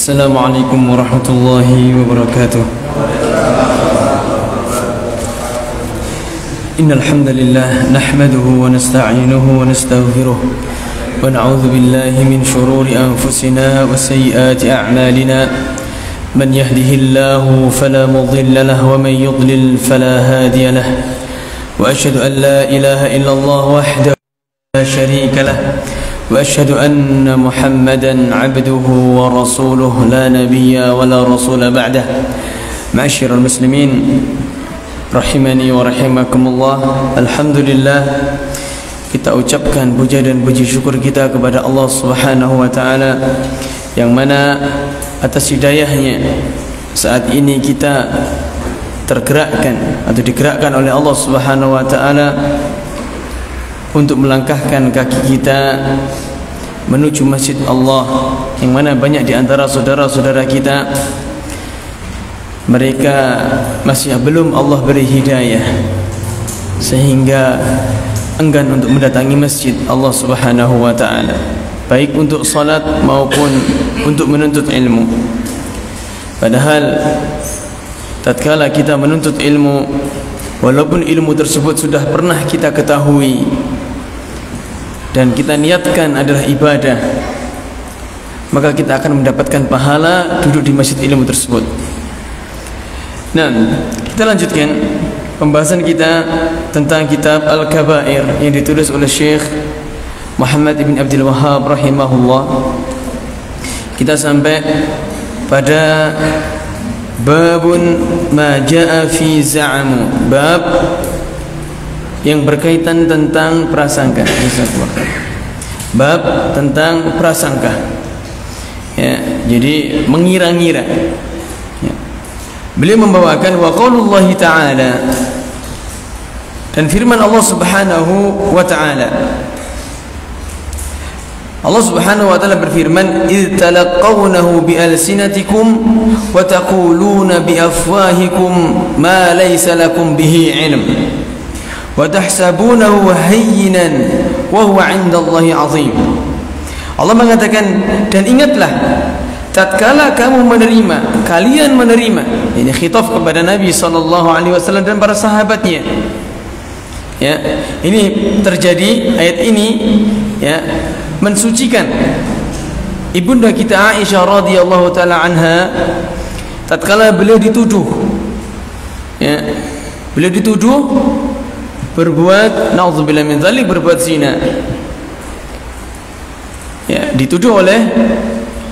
Assalamualaikum warahmatullahi wabarakatuh. Innal hamdalillah nahmaduhu wa nasta'inuhu wa nastaghfiruh wa na'udzu billahi min shururi anfusina wa sayyiati a'malina. Man yahdihillahu fala mudilla lahu wa man yudlil fala hadiya lahu. Wa asyhadu an la ilaha illallah wahdahu la syarika lahu. وأشهد أن محمدا عبده ورسوله لا نبي ولا رسول بعده. معاشر المسلمين rahimani wa rahimakumullah. Alhamdulillah, kita ucapkan puja dan puji syukur kita kepada Allah Subhanahu wa taala yang mana atas hidayahnya saat ini kita tergerakkan atau digerakkan oleh Allah Subhanahu wa taala untuk melangkahkan kaki kita menuju masjid Allah, yang mana banyak di antara saudara-saudara kita mereka masih belum Allah beri hidayah sehingga enggan untuk mendatangi masjid Allah Subhanahu wa taala, baik untuk salat maupun untuk menuntut ilmu. Padahal tatkala kita menuntut ilmu, walaupun ilmu tersebut sudah pernah kita ketahui dan kita niatkan adalah ibadah, maka kita akan mendapatkan pahala duduk di masjid ilmu tersebut. Nah, kita lanjutkan pembahasan kita tentang kitab Al-Kabair yang ditulis oleh Syekh Muhammad ibn Abdul Wahhab rahimahullah. Kita sampai pada babun ma jaa fi za'amu, bab yang berkaitan tentang prasangka. Bab tentang prasangka, ya, jadi mengira-ngira, ya. Beliau membawakan wa qaulullahi ta'ala, dan firman Allah Subhanahu wa ta'ala. Allah Subhanahu wa ta'ala berfirman, idh talaqawnahu bi alsinatikum wa taquluna bi afwahikum ma laysa lakum bihi ilm wa tahsabunahu hayyinan wa huwa 'indallahi 'azim. Allah mengatakan, dan ingatlah tatkala kamu menerima, kalian menerima, ini khitab kepada Nabi sallallahu alaihi wasallam dan para sahabatnya. Ya, ini terjadi ayat ini, ya, mensucikan ibunda kita Aisyah radhiyallahu taala anha tatkala beliau dituduh, ya, beliau dituduh berbuat, naudzubillah min dzalik, berbuat zina. Ya, dituduh oleh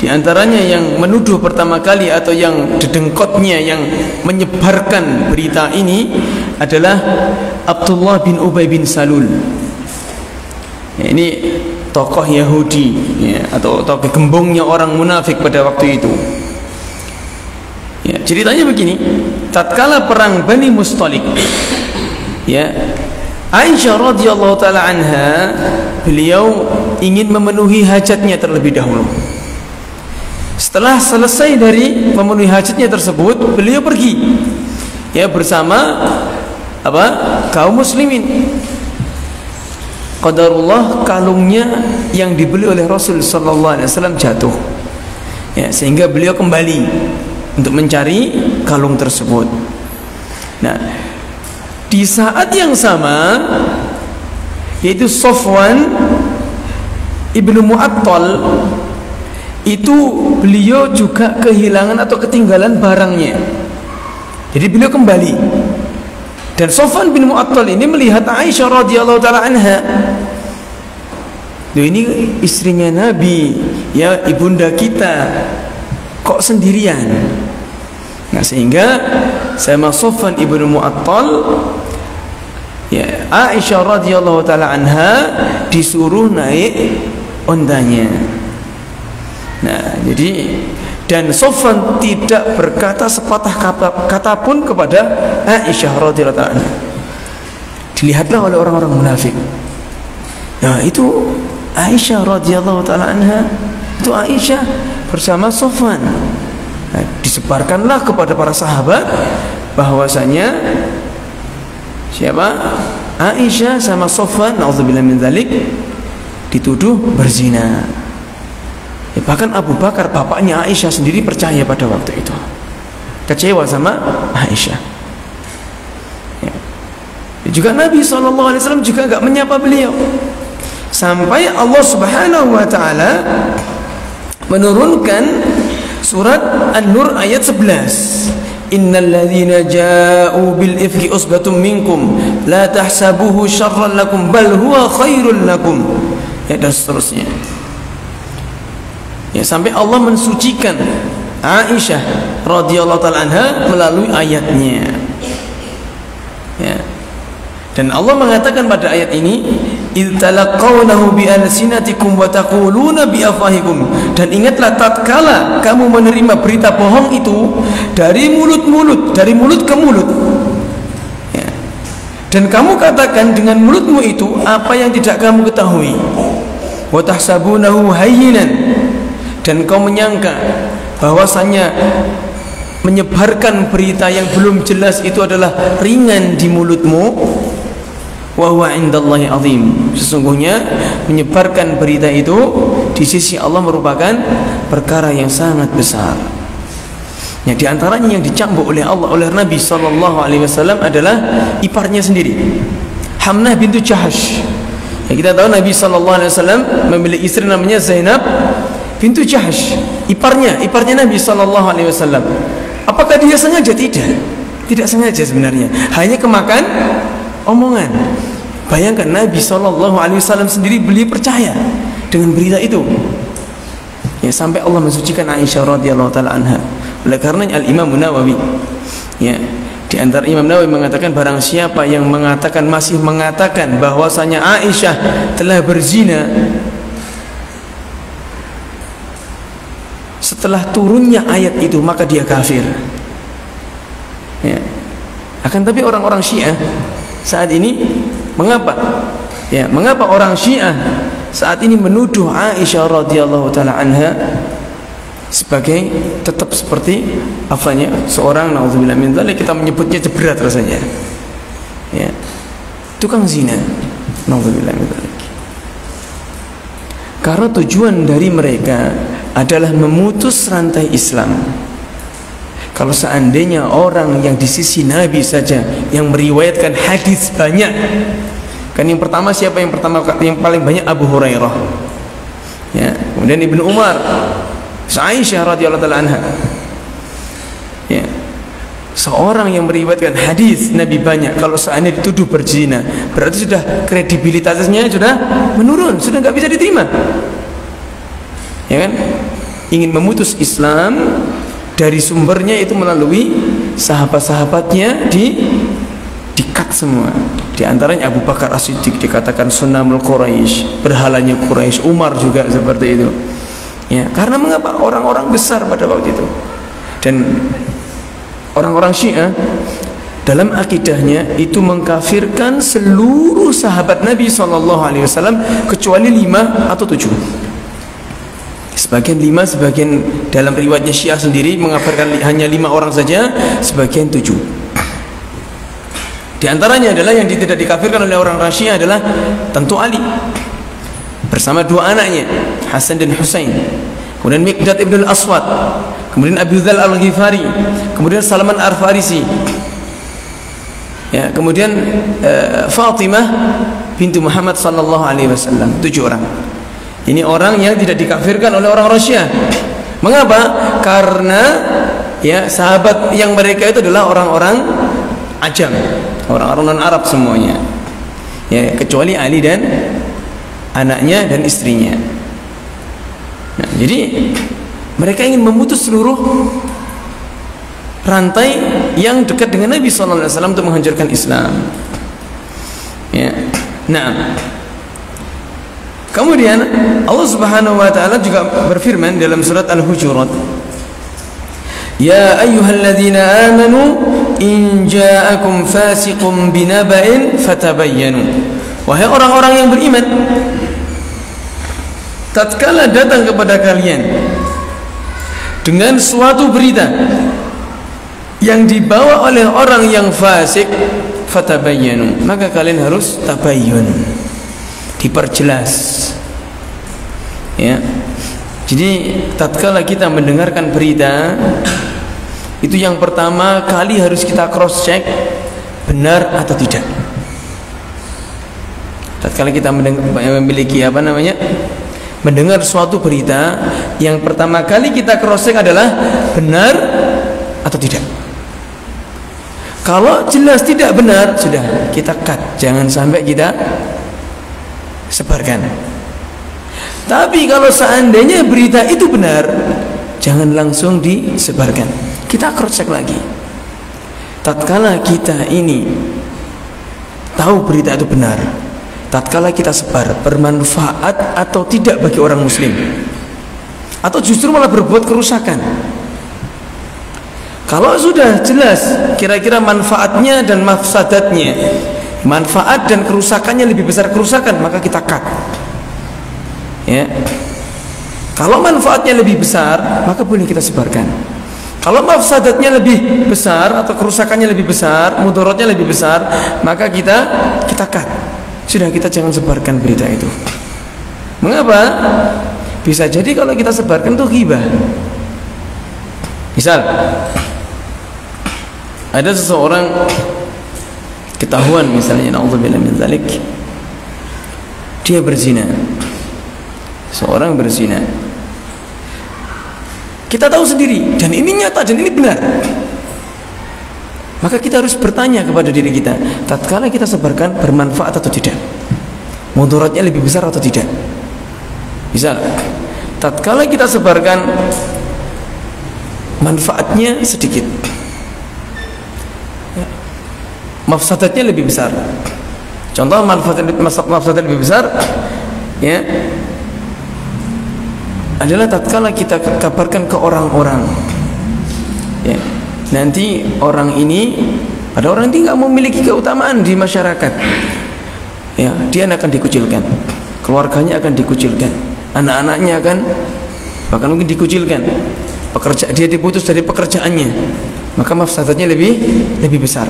diantaranya yang menuduh pertama kali atau yang dedengkotnya yang menyebarkan berita ini adalah Abdullah bin Ubay bin Salul. Ya, ini tokoh Yahudi, ya, atau tokoh gembongnya orang munafik pada waktu itu. Ya, ceritanya begini, tatkala perang Bani Mustalik, ya, Aisyah radhiyallahu taala anha, beliau ingin memenuhi hajatnya terlebih dahulu. Setelah selesai dari memenuhi hajatnya tersebut, beliau pergi, ya, bersama kaum muslimin. Qadarullah, kalungnya yang dibeli oleh Rasul sallallahu alaihi wasallam jatuh, ya, sehingga beliau kembali untuk mencari kalung tersebut. Nah, di saat yang sama, yaitu Safwan ibnu Mu'attal, itu beliau juga kehilangan atau ketinggalan barangnya. Jadi beliau kembali, dan Safwan bin Mu'attal ini melihat Aisyah radhiyallahu taala anha. Loh, ini istrinya Nabi, ya, ibunda kita, kok sendirian? Nah, sehingga sama Safwan ibnu Mu'attal, ya, Aisyah radhiyallahu taala anha disuruh naik ondanya. Nah, jadi, dan Safwan tidak berkata sepatah kata pun kepada Aisyah radhiyallahu taala anha. Dilihatlah oleh orang-orang munafik. Nah, itu Aisyah radhiyallahu taala anha, itu Aisyah bersama Safwan. Nah, disebarkanlah kepada para sahabat bahwasanya siapa? Aisyah sama Safwan, naudzubillah min dzalik, dituduh berzina. Bahkan Abu Bakar, bapaknya Aisyah sendiri, percaya pada waktu itu, kecewa sama Aisyah. Juga Nabi SAW juga enggak menyapa beliau, sampai Allah Subhanahu wa Ta'ala menurunkan surat An-Nur ayat 11. Innal ladzina ja'u bil ifki usbatum minkum la tahsabuhu syarran lakum bal huwa khairul lakum, ya, dan seterusnya. Ya, sampai Allah mensucikan Aisyah radhiyallahu taala anha melalui ayatnya. Ya. Dan Allah mengatakan pada ayat ini, idz talaqawnahu bi alsinatikum wa taquluna bi afwahikum, dan ingatlah tatkala kamu menerima berita bohong itu dari mulut-mulut, dari mulut ke mulut, ya, dan kamu katakan dengan mulutmu itu apa yang tidak kamu ketahui. Wa tahsabunahu hayyinan, dan kau menyangka bahwasanya menyebarkan berita yang belum jelas itu adalah ringan di mulutmu. Wa huwa indallahi azim, sesungguhnya menyebarkan berita itu di sisi Allah merupakan perkara yang sangat besar. Ya, di antaranya yang dicambuk oleh Allah, oleh Nabi SAW adalah iparnya sendiri, Hamnah bintu Jahash. Ya, kita tahu Nabi SAW memiliki istri namanya Zainab bintu Jahash, iparnya Nabi SAW. Apakah dia sengaja? Tidak sengaja sebenarnya, hanya kemakan omongan. Bayangkan Nabi SAW sendiri, beliau percaya dengan berita itu, ya, sampai Allah mensucikan Aisyah radhiyallahu taala anha. Oleh karenanya Al-Imam Nawawi, ya, di antara Imam Nawawi mengatakan, barang siapa yang masih mengatakan bahwasanya Aisyah telah berzina setelah turunnya ayat itu, maka dia kafir. Ya. Akan tapi orang-orang Syiah saat ini, mengapa orang Syiah saat ini menuduh Aisyah radhiyallahu taala anha sebagai tetap seperti seorang, naudzubillah min dzalik, kita menyebutnya berat rasanya, ya, tukang zina, naudzubillah min dzalik. Karena tujuan dari mereka adalah memutus rantai Islam. Kalau seandainya orang yang di sisi Nabi saja yang meriwayatkan hadis banyak, kan yang pertama siapa yang paling banyak? Abu Hurairah, ya, kemudian Ibnu Umar, Aisyah radhiyallahu taala anha. Ya, seorang yang meriwayatkan hadis Nabi banyak, kalau seandainya dituduh berzina, berarti sudah kredibilitasnya sudah menurun, sudah nggak bisa diterima, ya kan? Ingin memutus Islam dari sumbernya itu melalui sahabat-sahabatnya di-cut semua. Di antaranya Abu Bakar As-Siddiq dikatakan Sunnamul Quraisy, berhalanya Quraisy. Umar juga seperti itu. Ya, karena mengapa? Orang-orang besar pada waktu itu. Dan orang-orang Syiah dalam akidahnya itu mengkafirkan seluruh sahabat Nabi SAW kecuali 5 atau 7. Sebagian 5, sebagian dalam riwayatnya Syiah sendiri mengabarkan hanya 5 orang saja, sebagian 7. Di antaranya adalah yang tidak dikafirkan oleh orang Syiah adalah tentu Ali bersama 2 anaknya, Hasan dan Husain, kemudian Miqdad ibn al-Aswad, kemudian Abu Dzal al-Ghifari, kemudian Salman al-Farisi, ya, kemudian Fatimah bintu Muhammad sallallahu alaihi wasallam. 7 orang. Ini orang yang tidak dikafirkan oleh orang-orang Syiah. Mengapa? Karena, ya, sahabat yang mereka itu adalah orang-orang Ajam, orang-orang non-Arab semuanya, ya, kecuali Ali dan anaknya dan istrinya. Nah, jadi mereka ingin memutus seluruh rantai yang dekat dengan Nabi SAW untuk menghancurkan Islam. Ya. Nah, kemudian Allah Subhanahu wa taala juga berfirman dalam surat Al-Hujurat, ya ayyuhalladzina amanu in ja'akum fasiqun binaba'in fatabayyanu. Wahai orang-orang yang beriman, tatkala datang kepada kalian dengan suatu berita yang dibawa oleh orang yang fasik, fatabayyanu, maka kalian harus tabayyun, diperjelas, ya. Jadi tatkala kita mendengarkan berita, itu yang pertama kali harus kita cross check benar atau tidak. Tatkala kita memiliki mendengar suatu berita, yang pertama kali kita cross check adalah benar atau tidak. Kalau jelas tidak benar, sudah kita cut, jangan sampai kita sebarkan. Tapi kalau seandainya berita itu benar, jangan langsung disebarkan. Kita cross check lagi. Tatkala kita ini tahu berita itu benar, tatkala kita sebar, bermanfaat atau tidak bagi orang muslim, atau justru malah berbuat kerusakan. Kalau sudah jelas kira-kira manfaatnya dan mafsadatnya, manfaat dan kerusakannya lebih besar kerusakan, maka kita cut. Ya. Kalau manfaatnya lebih besar, maka boleh kita sebarkan. Kalau mafsadatnya lebih besar atau kerusakannya lebih besar, mudaratnya lebih besar, maka kita cut. Sudah, kita jangan sebarkan berita itu. Mengapa? Bisa jadi kalau kita sebarkan itu ghibah. Misal ada seseorang ketahuan, misalnya na'udzubillah min dzalik, dia berzina. Seorang berzina, kita tahu sendiri, dan ini nyata dan ini benar. Maka kita harus bertanya kepada diri kita, tatkala kita sebarkan bermanfaat atau tidak, mudaratnya lebih besar atau tidak. Misal, tatkala kita sebarkan manfaatnya sedikit, mafsadatnya lebih besar. Contoh mafsadat lebih besar, ya, adalah tatkala kita kabarkan ke orang-orang, ya, nanti orang ini, ada orang ini nggak memiliki keutamaan di masyarakat, ya, dia akan dikucilkan, keluarganya akan dikucilkan, anak-anaknya akan bahkan mungkin dikucilkan, dia diputus dari pekerjaannya, maka mafsadatnya lebih besar.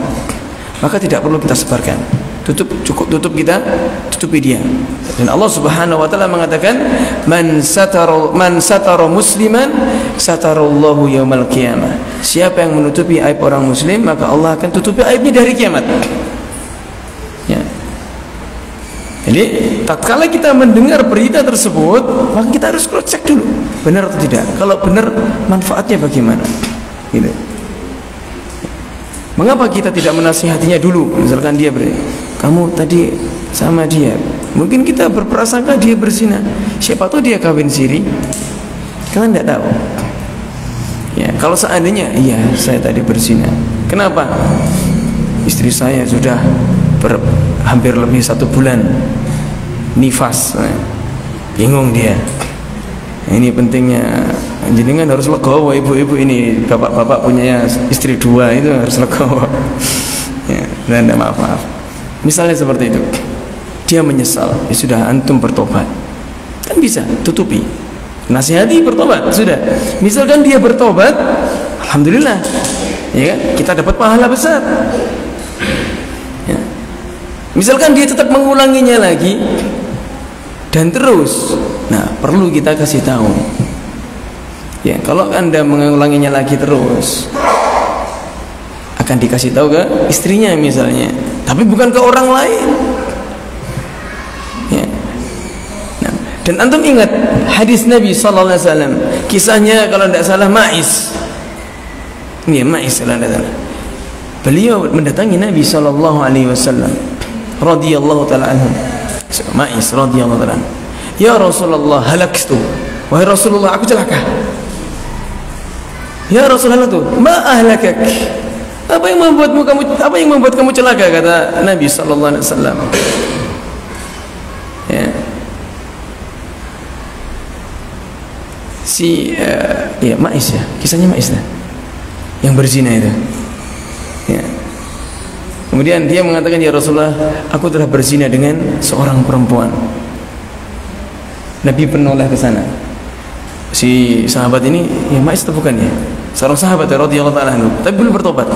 Maka tidak perlu kita sebarkan, kita tutupi dia. Dan Allah Subhanahu wa taala mengatakan, man satara musliman satarallahu yaumal qiyamah. Siapa yang menutupi aib orang muslim, maka Allah akan tutupi aibnya dari kiamat. Ya. Jadi tatkala kita mendengar berita tersebut, maka kita harus cross check dulu, benar atau tidak. Kalau benar, manfaatnya bagaimana? Gitu. Mengapa kita tidak menasihatinya dulu? Misalkan dia kamu tadi sama dia, mungkin kita berprasangka dia berzina, siapa tahu dia kawin siri, kan tidak tahu. Ya, kalau seandainya iya saya tadi berzina, kenapa? Istri saya sudah hampir lebih 1 bulan nifas, bingung dia. Ini pentingnya jenengan harus legowo, ibu-ibu ini, bapak-bapak punya istri 2 itu harus legowo. Ya, dan maaf. Misalnya seperti itu, dia menyesal, ya sudah, antum bertobat, kan bisa tutupi, nasihati bertobat, sudah. Misalkan dia bertobat, alhamdulillah, ya kan, kita dapat pahala besar. Ya. Misalkan dia tetap mengulanginya lagi dan terus, nah perlu kita kasih tahu. Ya, kalau Anda mengulanginya lagi terus, akan dikasih tahu ke istrinya misalnya, tapi bukan ke orang lain. Ya. Nah, dan antum ingat hadis Nabi sallallahu alaihi wasallam, kisahnya kalau tidak salah Ma'is. Ini Ma'is kalau tidak salah. Beliau mendatangi Nabi sallallahu alaihi wasallam radhiyallahu taala anhu. Ma'is radhiyallahu taala anhu. Ya Rasulullah, halaktu. Wahai Rasulullah, aku celaka. Ya Rasulullah, ma ahlakak? Apa yang membuat kamu celaka, kata Nabi sallallahu alaihi wasallam. Ya. Ya Ma'is, ya, kisahnya Ma'is lah, yang berzina itu. Ya. Kemudian dia mengatakan, ya Rasulullah, aku telah berzina dengan seorang perempuan. Nabi menoleh ke sana. Si sahabat ini, ya Ma'is itu bukan ya, seorang sahabat radhiyallahu ta'ala anhu, tapi belum bertobat.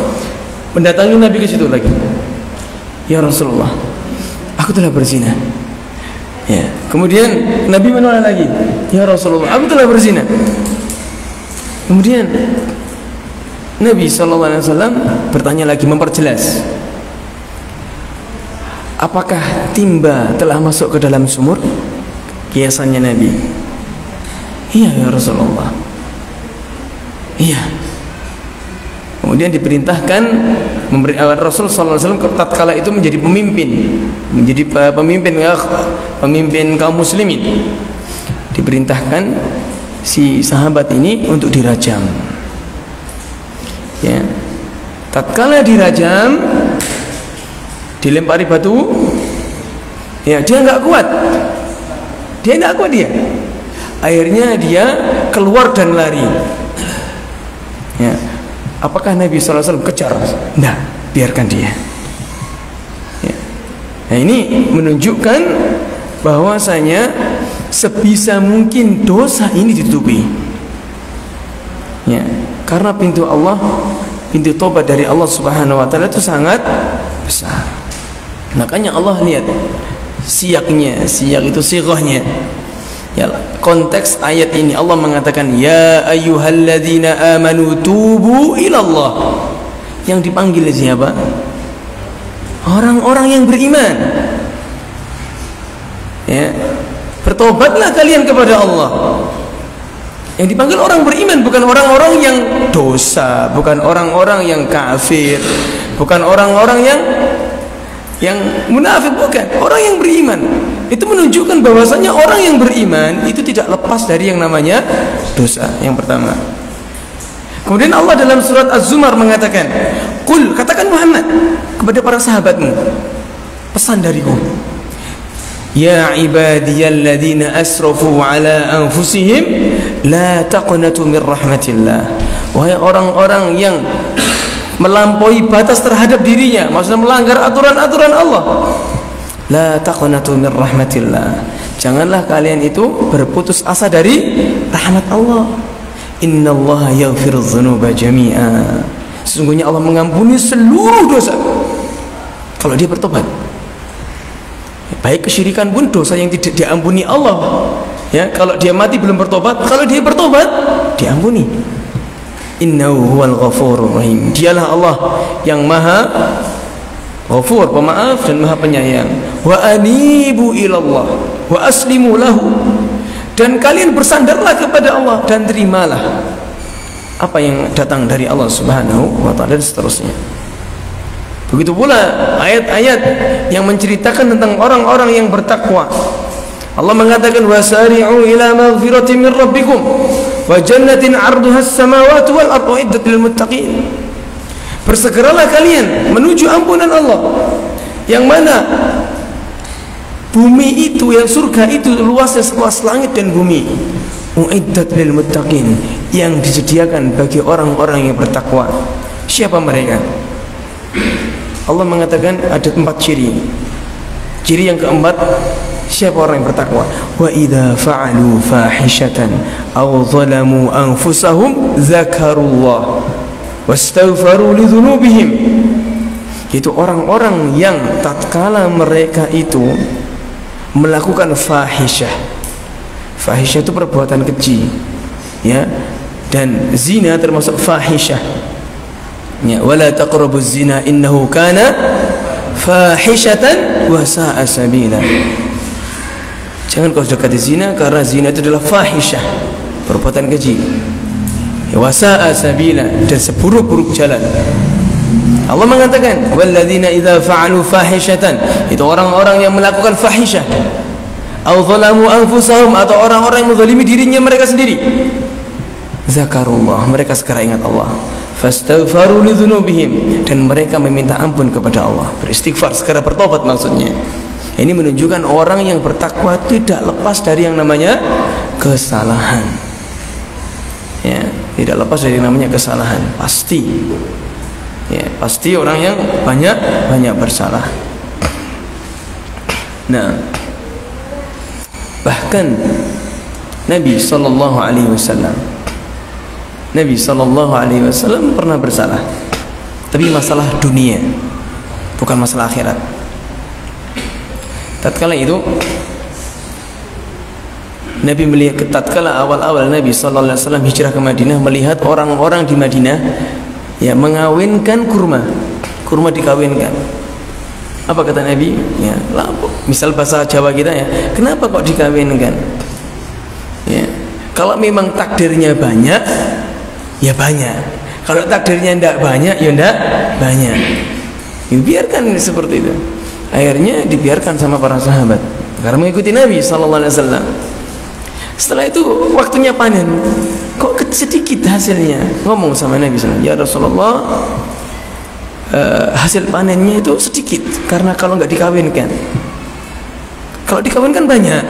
Mendatangi Nabi ke situ lagi. Ya Rasulullah, aku telah berzina. Ya. Kemudian Nabi menolak lagi, ya Rasulullah, aku telah berzina. Kemudian Nabi SAW bertanya lagi, memperjelas, apakah timba telah masuk ke dalam sumur? Kiasannya Nabi, iya ya Rasulullah, iya. Kemudian diperintahkan memberi Rasul SAW tatkala itu menjadi pemimpin kaum muslimin. Diperintahkan si sahabat ini untuk dirajam. Ya. Tatkala dirajam, dilempari batu, ya dia nggak kuat. Akhirnya dia keluar dan lari. Ya. Apakah Nabi SAW kejar? Nah, biarkan dia. Ya. Nah, ini menunjukkan bahwasanya sebisa mungkin dosa ini ditutupi. Ya, karena pintu tobat dari Allah Subhanahu wa taala itu sangat besar. Makanya Allah lihat siyak itu sighahnya. Ya, konteks ayat ini Allah mengatakan ya ayyuhalladzina amanu tubu ilallah. Yang dipanggil siapa? Orang-orang yang beriman. Ya, bertobatlah kalian kepada Allah. Yang dipanggil orang beriman, bukan orang-orang yang dosa, bukan orang-orang yang kafir, bukan orang-orang yang munafik, bukan, orang yang beriman. Itu menunjukkan bahwasanya orang yang beriman itu tidak lepas dari yang namanya dosa. Yang pertama. Kemudian Allah dalam surat Az-Zumar mengatakan, "Qul," katakan Muhammad kepada para sahabatmu, pesan dariku, "Ya ibadiyalladzina asrafu ala anfusihim la taqnatu min rahmatillah." Wahai orang-orang yang melampaui batas terhadap dirinya, maksudnya melanggar aturan-aturan Allah, la taqnatu min rahmatillah. Janganlah kalian itu berputus asa dari rahmat Allah. Innallaha yaghfirudz dzunuba jami'a. Sesungguhnya Allah mengampuni seluruh dosa kalau dia bertobat. Baik kesyirikan pun dosa yang tidak diampuni Allah. Ya, kalau dia mati belum bertobat, kalau dia bertobat diampuni. Innahu huwal ghafurur rahim. Dialah Allah yang Maha Ghafur, pemaaf dan Maha Penyayang. Wa anibu ilallah wa aslimu lahu. Dan kalian bersandarlah kepada Allah dan terimalah apa yang datang dari Allah Subhanahu wa taala, dan seterusnya. Begitu pula ayat-ayat yang menceritakan tentang orang-orang yang bertakwa. Allah mengatakan wasari'u ila maghfiratin min rabbikum wa jannatin 'arduha as-samawati wal ardu uiddat lil muttaqin. Bersegeralah kalian menuju ampunan Allah, yang mana bumi itu, yang surga itu luasnya seluas langit dan bumi. Uiddat lil muttaqin, yang disediakan bagi orang-orang yang bertakwa. Siapa mereka? Allah mengatakan ada 4 ciri. Ciri yang keempat, siapa orang yang bertakwa? Wa idza fa'alu fahishatan aw zalamu anfusahum dzakarullah wastaghfaru lidzunubihim. Itu orang-orang yang tatkala mereka itu melakukan fahisyah. Fahisyah itu perbuatan keji, ya, dan zina termasuk fahisyah. Ya, wala taqrabuz zina innahu kana fahishatan wa sa'a sabila. Jangan kau dekati zina, karena zina itu adalah fahisyah, perbuatan keji. Ya, wa sa'a sabila, dan seburuk-buruk jalan. Allah mengatakan walladzina idza fa'alu fahishatan, itu orang-orang yang melakukan fahisyah, au zalamu anfusahum, atau orang-orang yang menzalimi dirinya mereka sendiri, zakarullah, mereka segera ingat Allah, fastaghfaru lidzunubihim, dan mereka meminta ampun kepada Allah, beristighfar, segera bertobat maksudnya. Ini menunjukkan orang yang bertakwa tidak lepas dari yang namanya kesalahan. Ya, tidak lepas dari yang namanya kesalahan, pasti. Ya, pasti orang yang banyak bersalah. Nah, bahkan Nabi sallallahu alaihi wasallam pernah bersalah, tapi masalah dunia, bukan masalah akhirat. Tatkala itu Nabi melihat tatkala awal-awal Nabi sallallahu alaihi wasallam hijrah ke Madinah, melihat orang-orang di Madinah ya mengawinkan kurma dikawinkan. Apa kata Nabi? Ya, misal bahasa Jawa kita ya, kenapa kok dikawinkan? Ya, kalau memang takdirnya banyak, ya banyak. Kalau takdirnya tidak banyak, ya tidak banyak. Ya, biarkan seperti itu. Akhirnya dibiarkan sama para sahabat karena mengikuti Nabi sallallahu alaihi wasallam. Setelah itu waktunya panen, kok sedikit hasilnya. Ngomong sama Nabi sallallahu alaihi wasallam, ya Rasulullah, hasil panennya itu sedikit karena kalau nggak dikawinkan. Kalau dikawinkan banyak.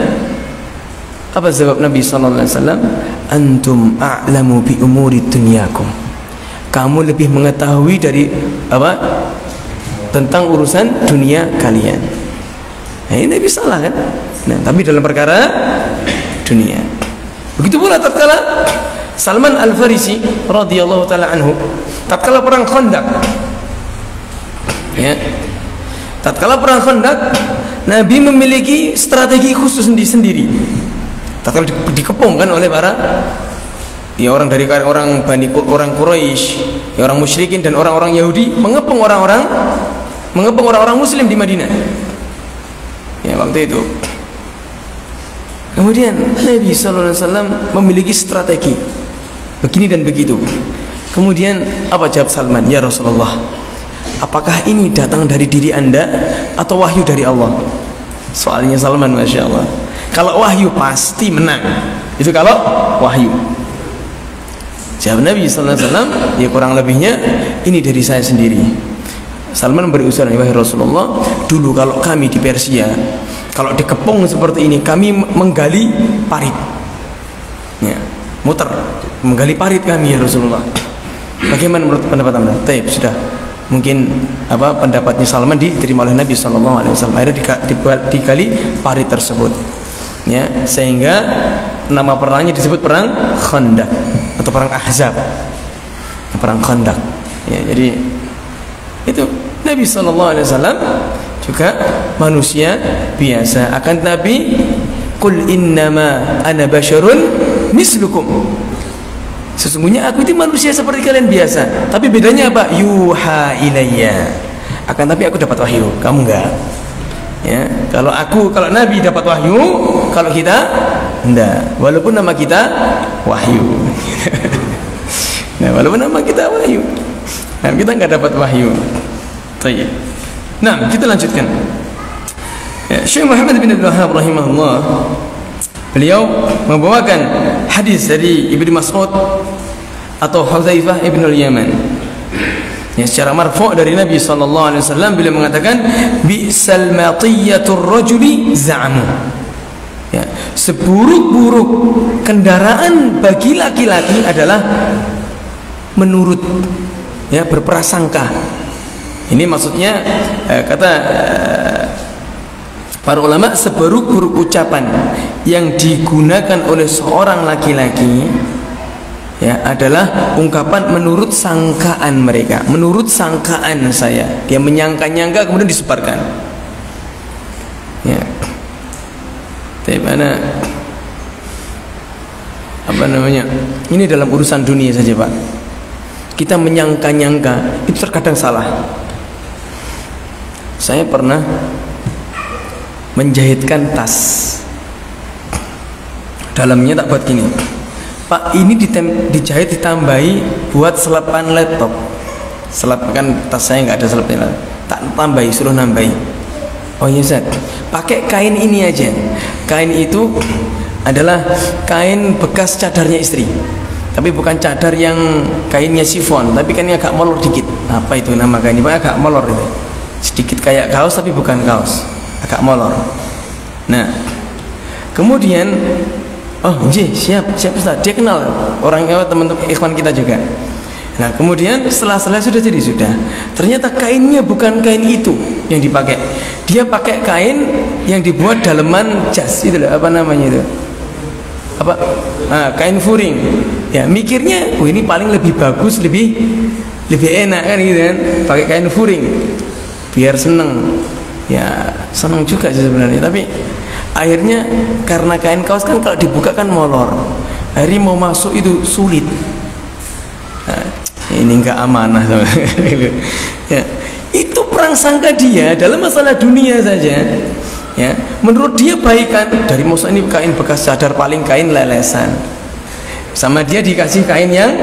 Apa jawab Nabi sallallahu alaihi wasallam? Antum a'lamu bi umuri dunyakum. Kamu lebih mengetahui dari apa? Tentang urusan dunia kalian. Nah, ini Nabi salah kan? Nah, tapi dalam perkara dunia. Begitu pula tatkala Salman Al-Farisi radhiyallahu taala anhu, tatkala perang Khandaq. Ya. Tatkala perang Khandaq, Nabi memiliki strategi khusus sendiri. Tatkala dikepung kan oleh para ya orang dari orang Quraisy, ya orang musyrikin dan orang-orang Yahudi mengepung orang-orang Muslim di Madinah. Ya, waktu itu. Kemudian Nabi sallallahu alaihi wasallam memiliki strategi begini dan begitu. Kemudian apa jawab Salman? Ya Rasulullah, apakah ini datang dari diri Anda atau wahyu dari Allah? Soalnya Salman, Masya Allah. Kalau wahyu pasti menang. Itu kalau wahyu. Jawab Nabi sallallahu alaihi wasallam, ya kurang lebihnya ini dari saya sendiri. Salman beri usulan, wahai Rasulullah, dulu kalau kami di Persia, kalau dikepung seperti ini, kami menggali parit. Ya, muter, menggali parit kami ya Rasulullah. Bagaimana menurut pendapat Anda? Taib, sudah. Mungkin apa pendapatnya Salman diterima oleh Nabi sallallahu alaihi wasallam. Akhirnya digali parit tersebut. Ya, sehingga nama perangnya disebut perang Khandaq atau perang Ahzab. Perang Khandaq. Ya, jadi itu Nabi sallallahu alaihi wasallam juga manusia biasa. Akan Nabi, qul innama ana basyarun mislukum. Sesungguhnya aku itu manusia seperti kalian biasa. Tapi bedanya apa? Yuha ilayya. Akan tapi aku dapat wahyu, kamu enggak. Ya, kalau Nabi dapat wahyu, kalau kita enggak. Walaupun nama kita wahyu. Nah, walaupun nama kita wahyu. Nah, kita enggak dapat wahyu. Baik. Nah, kita lanjutkan. Ya, Syekh Muhammad bin Abdul Wahhab rahimahullah, beliau membawakan hadis dari Ibnu Mas'ud atau Hudzaifah ibn al-Yaman. Ya, secara marfu' dari Nabi sallallahu alaihi wasallam, beliau mengatakan bi'sal matiyatur rajuli za'mu. Ya, seburuk-buruk kendaraan bagi laki-laki adalah menurut, ya, berprasangka. Ini maksudnya kata para ulama, seburuk-buruk ucapan yang digunakan oleh seorang laki-laki, ya, adalah ungkapan menurut sangkaan mereka, menurut sangkaan saya. Dia menyangka-nyangka kemudian disebarkan. Ya. Bagaimana apa namanya? Ini dalam urusan dunia saja, Pak. Kita menyangka-nyangka itu terkadang salah. Saya pernah menjahitkan tas, dalamnya tak buat gini, Pak, ini dijahit ditambahi buat selapan laptop. Kan tas saya nggak ada selapnya, tak tambahi, suruh nambahi. Oh iya Zat, pakai kain ini aja. Kain itu adalah kain bekas cadarnya istri, tapi bukan cadar yang kainnya sifon, tapi kan agak molor dikit. Apa itu nama kain ini? Agak molor itu, sedikit kayak kaos tapi bukan kaos, agak molor. Nah, kemudian siap Ustaz. Dia kenal orang teman-teman ikhwan kita juga. Nah, kemudian setelah sudah jadi sudah. Ternyata kainnya bukan kain itu yang dipakai. Dia pakai kain yang dibuat daleman jas itu loh, apa namanya itu? Kain furing. Ya, mikirnya, ini paling lebih bagus, lebih enak kan gitu kan, pakai kain furing biar seneng. Ya, seneng juga sih sebenarnya, tapi Akhirnya karena kain kaos kan kalau dibuka kan molor, akhirnya mau masuk itu sulit. Nah, ini nggak amanah. Ya, itu prasangka dia dalam masalah dunia saja. Ya, menurut dia baik kan, dari masa ini kain bekas cadar paling kain lelesan, sama dia dikasih kain yang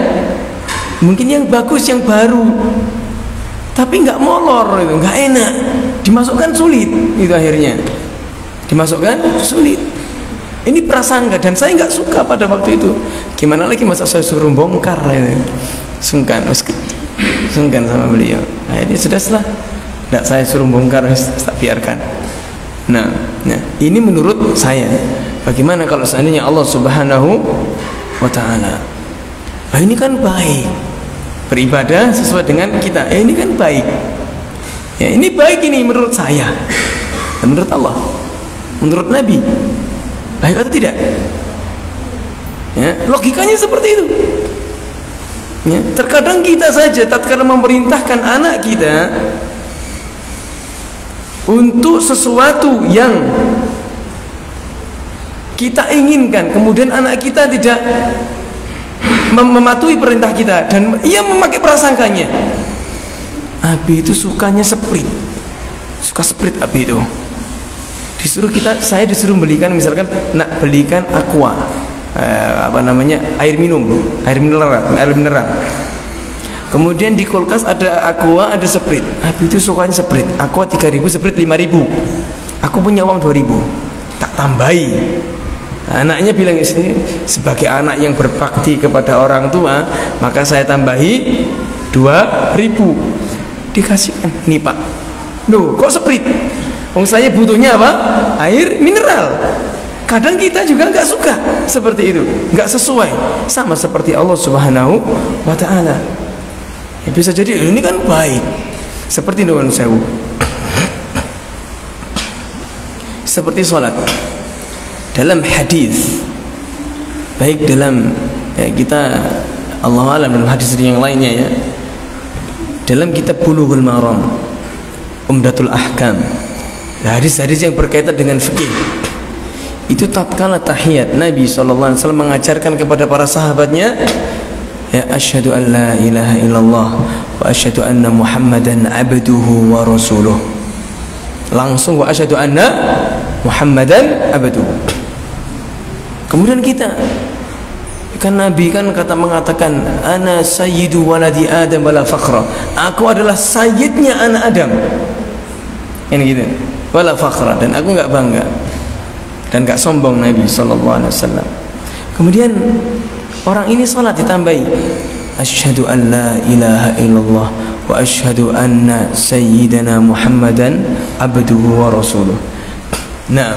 mungkin yang bagus, yang baru, tapi nggak molor, itu nggak enak, dimasukkan sulit, itu akhirnya dimasukkan sulit. Ini prasangka dan saya nggak suka pada waktu itu. Gimana lagi masa saya suruh bongkar, ya. Sungkan sama beliau. Akhirnya sudah salah, nggak saya suruh bongkar, tak biarkan. Nah, ini menurut saya. Bagaimana kalau seandainya Allah Subhanahu wa Ta'ala, ini kan baik, beribadah sesuai dengan kita, ini kan baik. Ya, ini baik ini menurut saya, dan menurut Allah, menurut Nabi, baik atau tidak? Ya, logikanya seperti itu. Ya, terkadang kita saja tatkala memerintahkan anak kita untuk sesuatu yang kita inginkan, kemudian anak kita tidak mematuhi perintah kita dan ia memakai prasangkanya, Abi itu sukanya Sprite, suka Sprite Abi itu, saya disuruh belikan, misalkan nak belikan Aqua, air mineral. Kemudian di kulkas ada Aqua, ada Sprite. Abi itu sukanya Sprite. Aqua 3.000, Sprite 5.000. Aku punya uang 2.000. Tak tambahi. Anaknya bilang istri, sebagai anak yang berbakti kepada orang tua, maka saya tambahi 2.000. Dikasihkan, nih Pak. Loh, kok Sprite? Wong saya butuhnya apa? Air mineral. Kadang kita juga nggak suka seperti itu, nggak sesuai. Sama seperti Allah Subhanahu wa Ta'ala. Ya, bisa jadi ini kan baik, seperti nuwun sewu, seperti sholat dalam hadis, baik dalam kita Allah alam dalam hadis yang lainnya, ya, dalam kitab Bulughul Maram, Umdatul Ahkam, hadis-hadis yang berkaitan dengan fikih. Itu tatkala tahiyat Nabi SAW mengajarkan kepada para sahabatnya, ya asyhadu an la ilaha illallah wa asyhadu anna Muhammadan abduhu wa rasuluh. Langsung wa asyhadu anna Muhammadan abduhu. Kemudian kita kan Nabi kan mengatakan ana sayyidu waladi Adam wala fakhra. Aku adalah sayyidnya anak Adam. Ini gitu. Wala fakhra, dan aku enggak bangga dan enggak sombong Nabi sallallahu alaihi wasallam. Kemudian orang ini salat ditambahi asyhadu an la ilaha illallah wa asyhadu anna sayyidana Muhammadan abduhu wa rasuluh. Nah,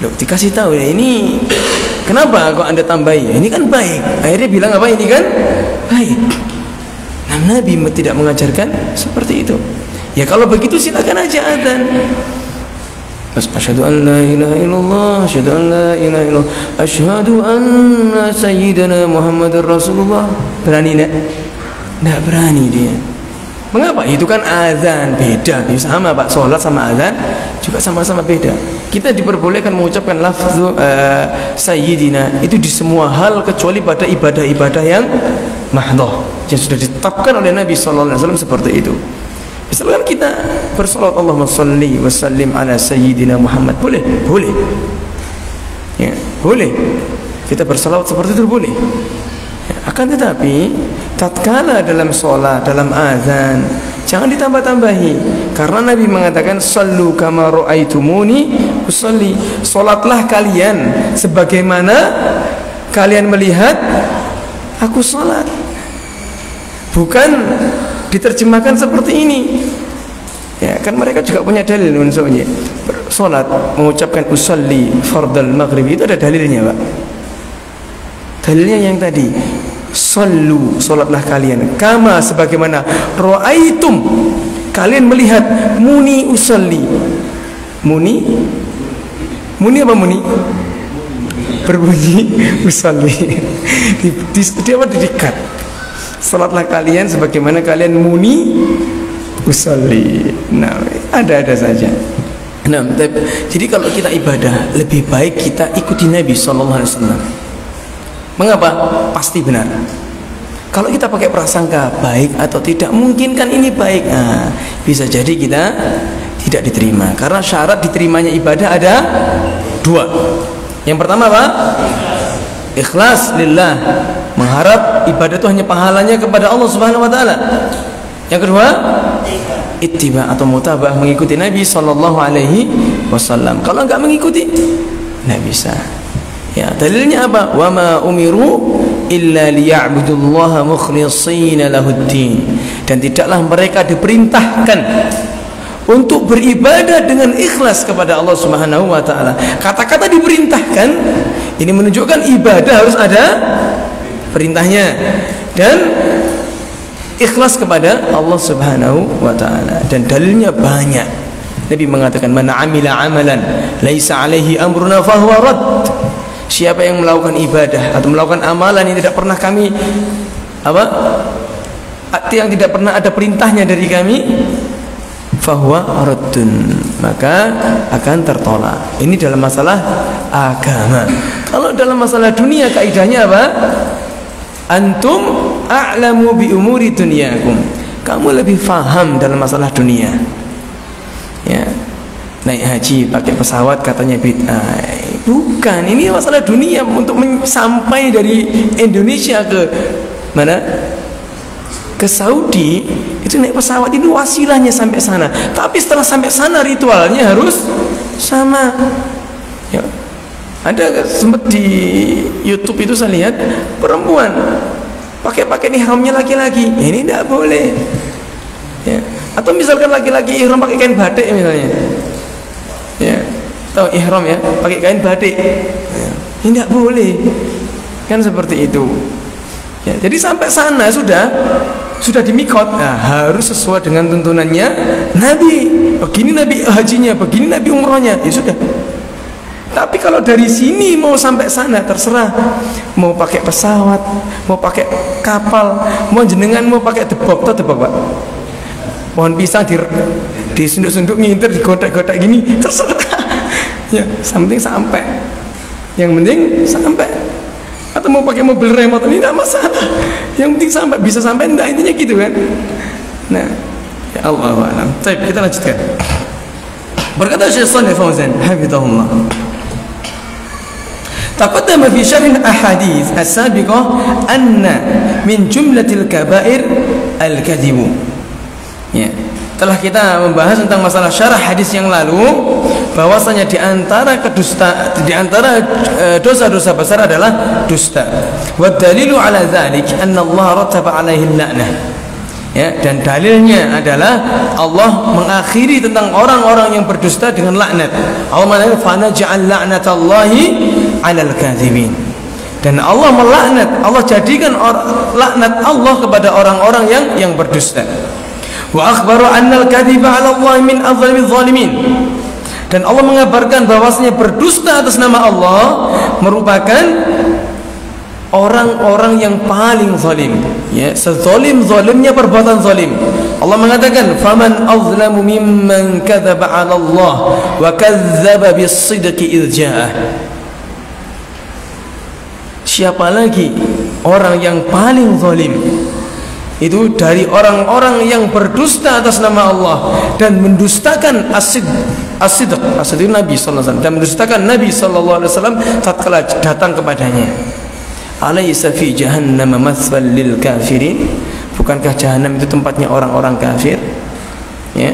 loh, dikasih tahu ya, ini kenapa kok Anda tambahi? Ini kan baik. Akhirnya bilang apa, ini kan baik. Nah, Nabi tidak mengajarkan seperti itu. Ya kalau begitu silakan aja adzan. Asyhadu an la ilaha illallah, asyhadu an la ilaha illallah, asyhadu anna sayyidana Muhammadar Rasulullah. Berani enggak? Enggak berani dia. Mengapa? Itu kan azan, beda. Ya, sama Pak, salat sama azan juga sama-sama beda. Kita diperbolehkan mengucapkan lafzu sayyidina itu di semua hal kecuali pada ibadah-ibadah yang mahdhah yang sudah ditetapkan oleh Nabi sallallahu alaihi wasallam seperti itu. Misalkan kita bersolat Allahumma salli wa sallim ala sayyidina Muhammad, boleh? Boleh. Ya, boleh. Kita bersolat seperti itu boleh. Ya, akan tetapi tatkala dalam solat, dalam azan, jangan ditambah-tambahi. Karena Nabi mengatakan sallu kama ra'aitumuni usalli. Salatlah kalian sebagaimana kalian melihat aku salat. Bukan diterjemahkan seperti ini. Ya, kan mereka juga punya dalil unsurnya. Salat mengucapkan usalli fardal maghrib itu ada dalilnya, Pak. Dalilnya yang tadi, sallu, salatlah kalian kama sebagaimana ra'aitum kalian melihat muni usalli. Muni apa muni? Berbunyi usalli. Dia apa didikat? Salatlah kalian sebagaimana kalian muni usalli. Nah, ada saja. Nah, jadi kalau kita ibadah lebih baik kita ikuti Nabi sallallahu alaihi wasallam. Mengapa? Pasti benar. Kalau kita pakai prasangka baik atau tidak, mungkin kan ini baik, bisa jadi kita tidak diterima. Karena syarat diterimanya ibadah ada 2. Yang pertama apa? Ikhlas lillah, mengharap ibadah itu hanya pahalanya kepada Allah Subhanahu wa taala. Yang kedua, ittiba atau mutabah, mengikuti Nabi sallallahu alaihi wasallam. Kalau enggak mengikuti, enggak bisa. Ya, dalilnya apa? Wa ma umiru illa liya'budullaha mukhlishina lahuddin. Dan tidaklah mereka diperintahkan untuk beribadah dengan ikhlas kepada Allah Subhanahu wa taala. Kata-kata diperintahkan ini menunjukkan ibadah harus ada perintahnya dan ikhlas kepada Allah Subhanahu wa taala. Dan dalilnya banyak. Nabi mengatakan, "Man 'amila 'amalan laisa 'alaihi amruna fahuwa rad." Siapa yang melakukan ibadah atau melakukan amalan yang tidak pernah kami yang tidak pernah ada perintahnya dari kami, fahuwa raddun, maka akan tertolak. Ini dalam masalah agama. Kalau dalam masalah dunia, kaidahnya apa? Antum a'lamu bi umuri dunyakum. Kamu lebih faham dalam masalah dunia. Ya. Naik haji pakai pesawat katanya bid'ah. Bukan, ini masalah dunia. Untuk sampai dari Indonesia ke mana? Ke Saudi, itu naik pesawat, itu wasilahnya sampai sana. Tapi setelah sampai sana ritualnya harus sama. Ya. Ada sempat di YouTube itu saya lihat perempuan pakai ihramnya laki-laki. Ini tidak boleh. Ya. Atau misalkan laki-laki ihram pakai kain batik misalnya. Ya. Tahu ihram ya, pakai kain batik. Ya. Ini tidak boleh. Kan seperti itu. Ya, jadi sampai sana sudah di mikot, harus sesuai dengan tuntunannya Nabi. Begini Nabi hajinya, begini Nabi umrohnya, ya sudah. Tapi kalau dari sini mau sampai sana terserah. Mau pakai pesawat, mau pakai kapal, mau jenengan mau pakai debok Pak. Pohon pisang di sunduk-sunduk ngintir, digodak-godak gini, terserah. Ya, penting sampai. Yang penting sampai. Atau mau pakai mobil remote, ini tidak masalah. Yang penting sampai, bisa sampai enggak, intinya gitu kan. Nah, ya Allah a'lam. Baik, kita lanjutkan. Berkata Syekh Shalih Fauzan hafizahullah, taqaddama fi syarh al-ahadits as-sabiqah anna min jumlatil kaba'ir al-kadhib. Ya, telah kita membahas tentang masalah syarah hadis yang lalu bahwasanya di antara dosa-dosa besar adalah dusta. Wa dalilu ala dzalik anna Allah rattaba alaihi al-la'nah. Ya, dan dalilnya adalah Allah mengakhiri tentang orang-orang yang berdusta dengan laknat. Allah mengatakan fa naj'al la'natallahi 'alal kadzibin. Dan Allah melaknat, Allah jadikan laknat Allah kepada orang-orang yang berdusta. Wa akhbaru anna al-kadhiba 'ala Allah min adzalimiz zalimin. Dan Allah mengabarkan bahwasanya berdusta atas nama Allah merupakan orang-orang yang paling zalim. Ya, sezalim-zalimnya perbuatan zalim. Allah mengatakan, "Faman azlamu mimman kadzaba 'ala Allah wa kadzdzaba bis-sidqi idz ja'ah." Siapa lagi orang yang paling zalim? Itu dari orang-orang yang berdusta atas nama Allah dan mendustakan as-sidq itu Nabi sallallahu alaihi wasallam, dan mendustakan Nabi sallallahu alaihi wasallam tatkala datang kepadanya. Alaysa fi jahannam mathwal lil kafirin? Bukankah jahanam itu tempatnya orang-orang kafir? Ya.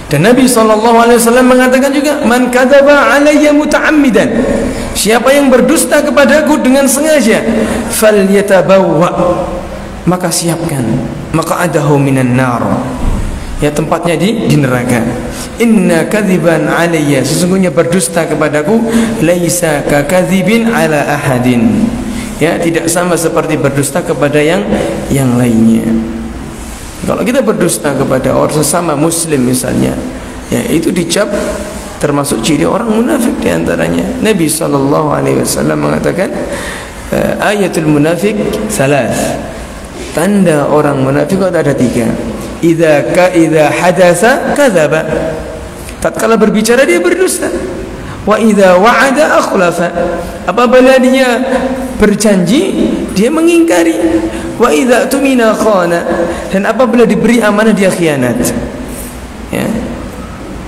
Dan Nabi sallallahu alaihi wasallam mengatakan juga, "Man kadzaba alayya muta'ammidan." Siapa yang berdusta kepadaku dengan sengaja, falyatabawwa, maka siapkan maq'adahu minan nar, ya tempatnya di neraka. Inna kadziban alayya, sesungguhnya berdusta kepadaku, laisa ka kadzibin ala ahadin, ya tidak sama seperti berdusta kepada yang lainnya. Kalau kita berdusta kepada orang sesama muslim misalnya, ya itu dicap termasuk ciri orang munafik di antaranya. Nabi sallallahu alaihi wasallam mengatakan, ayatul munafik salas. Tanda orang munafik ada 3. Idza hadatsa kadzaba. tatkala berbicara dia berdusta. Wa idza wa'ada akhlafa, apabila dia berjanji dia mengingkari. Wa idza tumina khana, dan apabila diberi amanah dia khianat. Ya.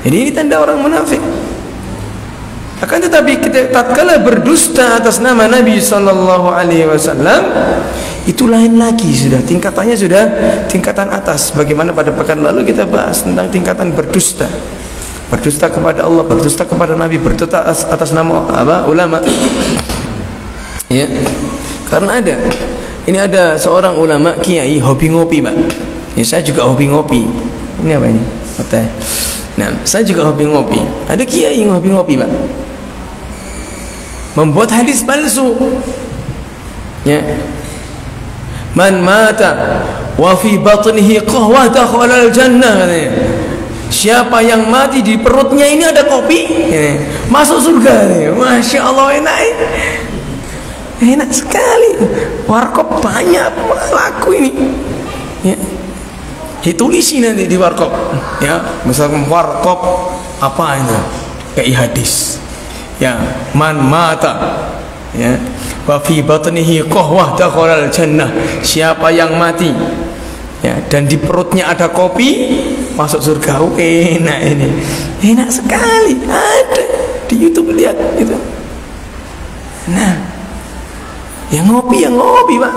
Jadi ini tanda orang munafik. Akan tetapi tatkala berdusta atas nama Nabi sallallahu alaihi wasallam, itu lain lagi, sudah tingkatannya sudah tingkatan atas. Bagaimana pada pekan lalu kita bahas tentang tingkatan berdusta. Berdusta kepada Allah, berdusta kepada Nabi, berdusta atas nama ulama. Ya. Karena ada seorang ulama kiai hobi ngopi, Pak. Ya, saya juga hobi ngopi. Ini apa ini? Teh. Nah, saya juga hobi ngopi. Ada kiai yang hobi ngopi, Pak. Membuat hadis palsu. Ya. Man mata wa fi batnihi qahwah dakhala al-jannah, katanya. Siapa yang mati di perutnya ini ada kopi, ya, masuk surga. Masya Allah, enak sekali. Warkop banyak laku ini. Ya. Ditulisi nanti di warkop. Ya, misalkan warkop apa ini? Kayak hadis. Ya, man mata, ya, wa fi batnihi qahwah dakhala al-jannah. Siapa yang mati, ya, dan di perutnya ada kopi, masuk surga. Enak ini. Enak sekali. Ada di YouTube, lihat itu. Nah, yang ngopi, Pak.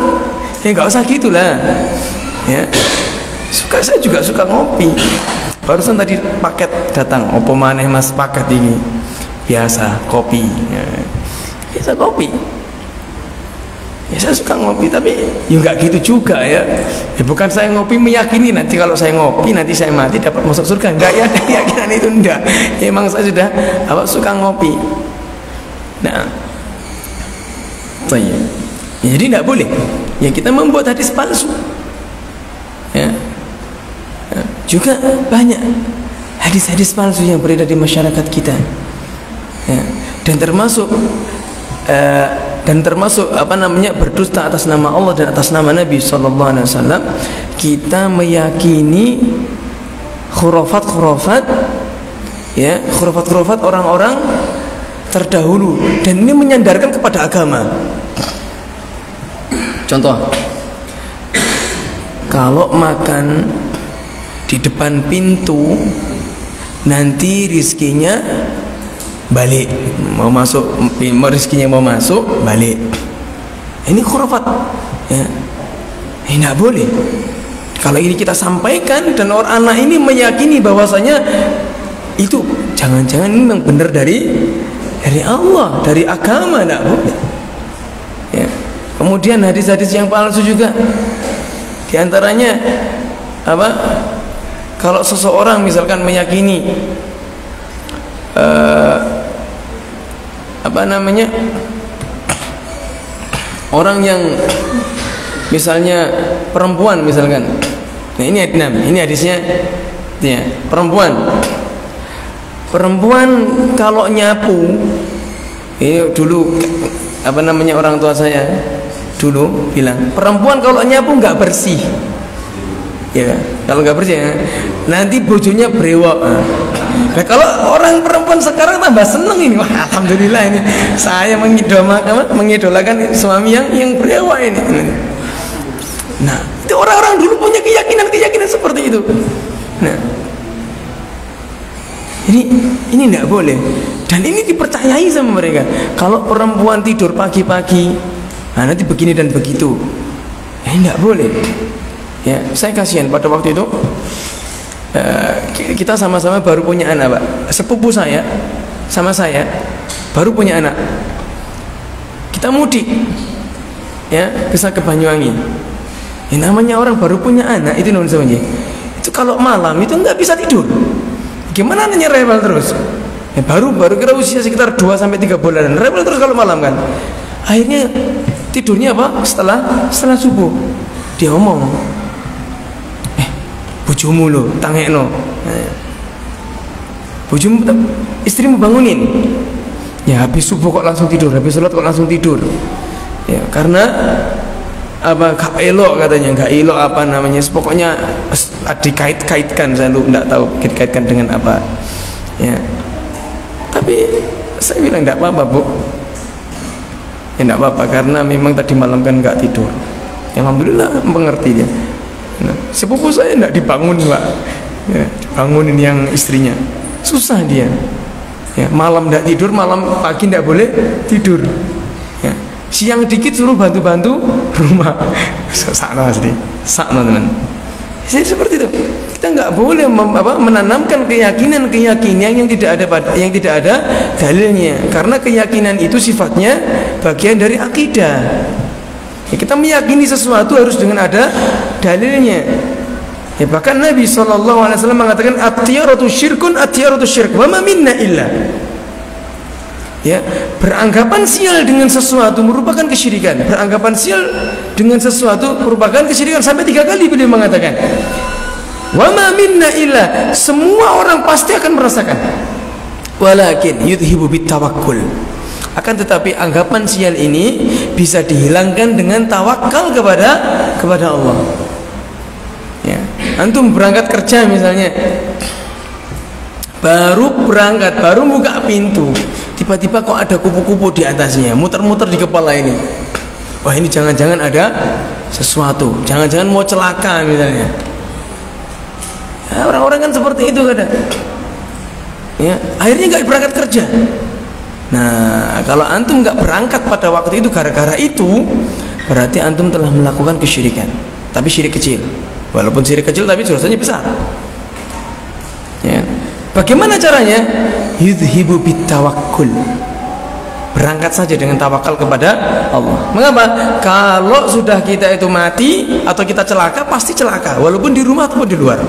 Ya enggak usah gitulah. Ya. Saya juga suka ngopi. Barusan tadi paket datang, opo maneh Mas paket ini. Biasa kopi. Ya. Biasa kopi. Ya, saya suka ngopi, tapi ya enggak gitu juga ya. Ya bukan saya ngopi meyakini nanti kalau saya ngopi nanti saya mati dapat masuk surga. Enggak ya, keyakinan itu enggak. Ya, emang saya sudah suka ngopi. Nah, ya, jadi enggak boleh. Ya, kita membuat hadis palsu. Ya. Juga banyak hadis-hadis palsu yang beredar di masyarakat kita. Ya. Dan termasuk berdusta atas nama Allah dan atas nama Nabi sallallahu alaihi wasallam. Kita meyakini khurafat, ya, khurafat orang-orang terdahulu, dan ini menyandarkan kepada agama. Contoh, kalau makan di depan pintu nanti rizkinya balik, mau masuk, rizkinya mau masuk balik. Ini khurafat, ya. Ini tidak boleh. Kalau ini kita sampaikan dan orang anak ini meyakini bahwasanya itu jangan-jangan ini memang benar dari Allah, dari agama, tidak boleh. Ya. Kemudian hadis-hadis yang palsu juga, di antaranya kalau seseorang misalkan meyakini orang yang misalnya perempuan misalkan. Nah, ini hadisnya, ya, perempuan kalau nyapu, ini dulu orang tua saya dulu bilang, perempuan kalau nyapu nggak bersih. Ya, kalau nggak bersih, ya, nanti bojonya brewok. Nah, kalau orang perempuan sekarang tambah seneng ini. Wah, alhamdulillah ini saya mengidolakan suami yang brewok ini. Nah, itu orang-orang dulu punya keyakinan seperti itu. Nah, ini tidak boleh, dan ini dipercayai sama mereka. Kalau perempuan tidur pagi-pagi, nah, nanti begini dan begitu. Ya, tidak boleh. Ya, saya kasihan pada waktu itu. Kita sama-sama baru punya anak, Pak. Sepupu saya sama saya baru punya anak. Kita mudik, ya, ke Banyuwangi. Ya, namanya orang baru punya anak itu itu kalau malam itu nggak bisa tidur. Gimana nanya, rebel terus. Ya, baru kira usia sekitar 2-3 bulan, rebel terus kalau malam kan. Akhirnya tidurnya setelah subuh. Dia ngomong, bojomu lo tangekno, bojomu istrimu bangunin. Ya, habis subuh kok langsung tidur, habis sholat kok langsung tidur. Ya, karena gak elok katanya, gak elok pokoknya dikait-kaitkan, saya lu nggak tahu dikaitkan dengan apa. Ya. Tapi saya bilang enggak apa-apa, Bu. Ya enggak apa-apa karena memang tadi malam kan enggak tidur. Alhamdulillah mengerti dia. Nah, sepupu saya enggak dibangun, Pak. Ya, dibangunin yang istrinya. Susah dia. Ya, malam enggak tidur, malam pagi enggak boleh tidur. Ya. Siang dikit suruh bantu-bantu rumah. Sakno asli. Sakno tenan. Jadi seperti itu. Kita nggak boleh menanamkan keyakinan yang tidak ada dalilnya, karena keyakinan itu sifatnya bagian dari akidah. Ya, kita meyakini sesuatu harus dengan ada dalilnya. Ya, bahkan Nabi SAW mengatakan at-tiyaratu syirkun at-tiyaratu syirk wa ma minna illa. Ya, beranggapan sial dengan sesuatu merupakan kesyirikan. Beranggapan sial dengan sesuatu merupakan kesyirikan sampai 3 kali beliau mengatakan. Wa ma minna illa, semua orang pasti akan merasakan. Walakin yudhibu bitawakkul. Akan tetapi anggapan sial ini bisa dihilangkan dengan tawakal kepada Allah. Ya, antum berangkat kerja misalnya. Baru berangkat, baru buka pintu, tiba-tiba kok ada kupu-kupu di atasnya, muter-muter di kepala ini. Wah, ini jangan-jangan ada sesuatu, jangan-jangan mau celaka misalnya. Ya, orang-orang kan seperti itu kadang. Ya, akhirnya nggak berangkat kerja. Nah, kalau antum nggak berangkat pada waktu itu gara-gara itu, berarti antum telah melakukan kesyirikan. Tapi syirik kecil. Walaupun syirik kecil, tapi dosanya besar. Ya. Bagaimana caranya? Yudhibu bitawakkul. Berangkat saja dengan tawakal kepada Allah. Mengapa? Kalau sudah kita itu mati atau kita celaka, pasti celaka, walaupun di rumah ataupun di luar.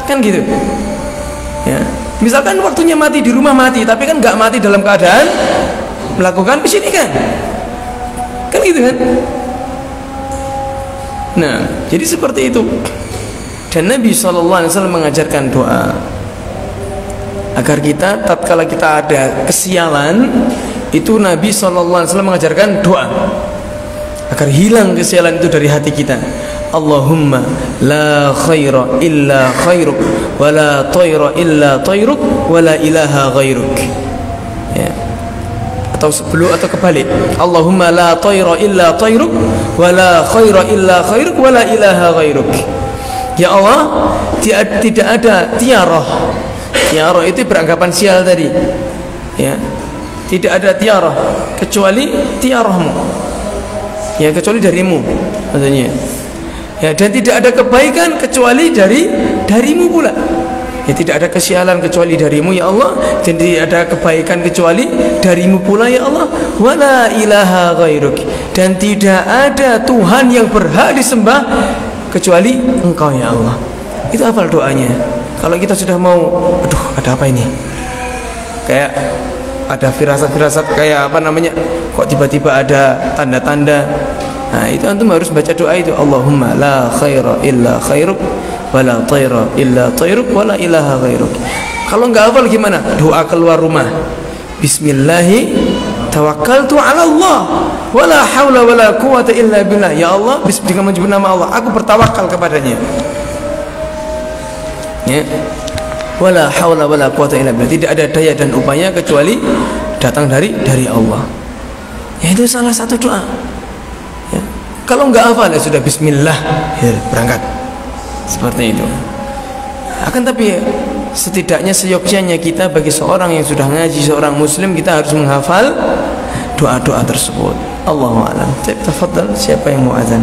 Kan gitu. Ya. Misalkan waktunya mati di rumah mati, tapi kan nggak mati dalam keadaan melakukan kesyirikan. Kan gitu kan? Nah, jadi seperti itu. Dan Nabi SAW mengajarkan doa agar kita tatkala kita ada kesialan, itu Nabi SAW mengajarkan doa agar hilang kesialan itu dari hati kita. Allahumma la khaira illa khairuk wa la tayra illa tayruk wa la ilaha ghairuk. Ya. Atau sebelum atau kebalik. Allahumma la tayra illa tayruk wa la khaira illa khairuk wa la ilaha ghairuk. Ya Allah, tidak ada tiarah. Tiarah itu beranggapan sial tadi. Ya. Tidak ada tiarah kecuali tiarahmu. Ya, kecuali darimu maksudnya. Ya, dan tidak ada kebaikan kecuali darimu pula. Ya, tidak ada kesialan kecuali darimu ya Allah, dan tidak ada kebaikan kecuali darimu pula ya Allah. Wala ilaha ghairuk, dan tidak ada Tuhan yang berhak disembah kecuali Engkau ya Allah. Itu hafal doanya. Kalau kita sudah mau, aduh ada apa ini? Kayak ada firasat-firasat kayak apa namanya? Kok tiba-tiba ada tanda-tanda. Nah, itu antum harus baca doa itu. Allahumma la khaira illa khairuk wa la tayra illa tayruk wa la ilaha ghairuk. Kalau enggak hafal gimana? Doa keluar rumah. Bismillahi tawakkaltu ala Allah wa la haula wa la quwata illa billah. Ya Allah, dengan menyebut nama Allah, aku bertawakal kepadanya. Ya. Wala haula wala quwata illa billah. Tidak ada daya dan upaya kecuali datang dari Allah. Ya, itu salah satu doa. Ya. Kalau enggak hafal ya sudah bismillah, ya, berangkat. Seperti itu. Akan tapi setidaknya seyogyanya kita bagi seorang yang sudah ngaji, seorang muslim, kita harus menghafal doa-doa tersebut. Allahu a'lam. Tafadhal, siapa yang mau azan?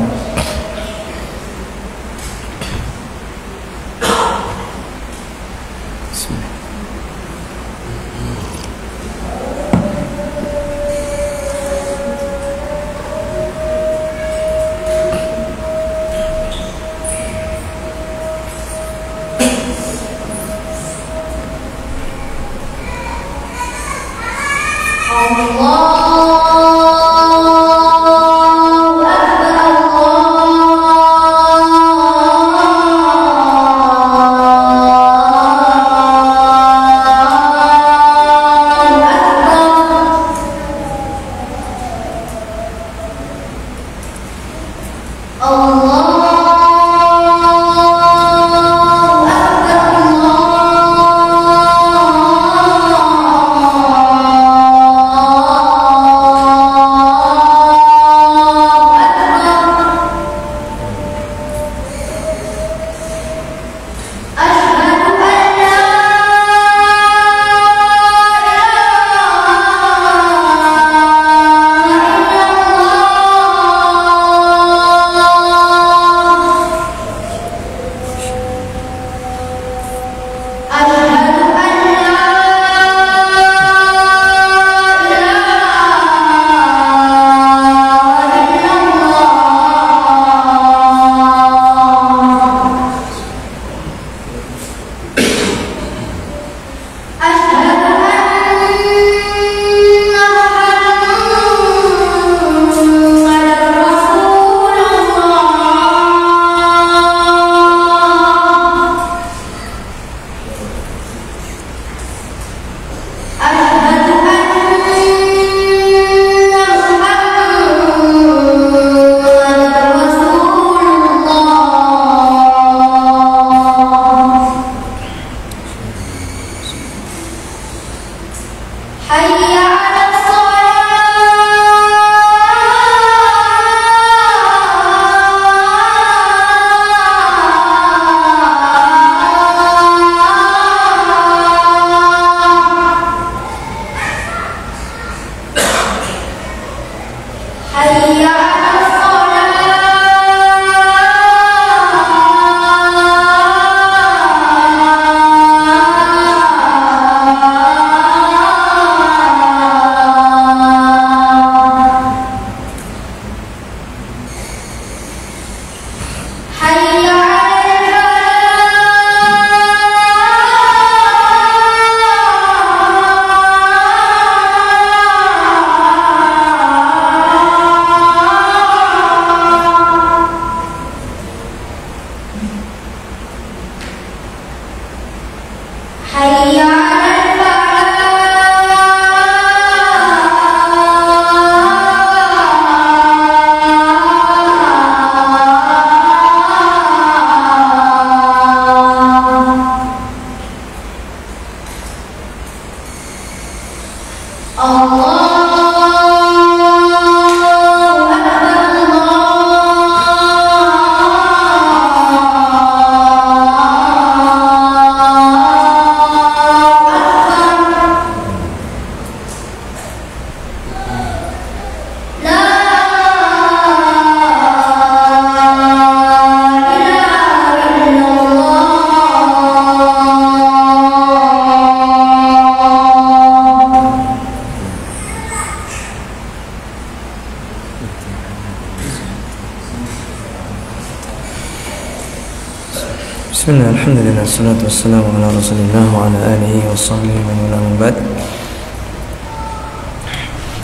Bismillah, alhamdulillah, salatu wassalamu ala rasulillah wa ala alihi wa sahbihi wa man ba'd.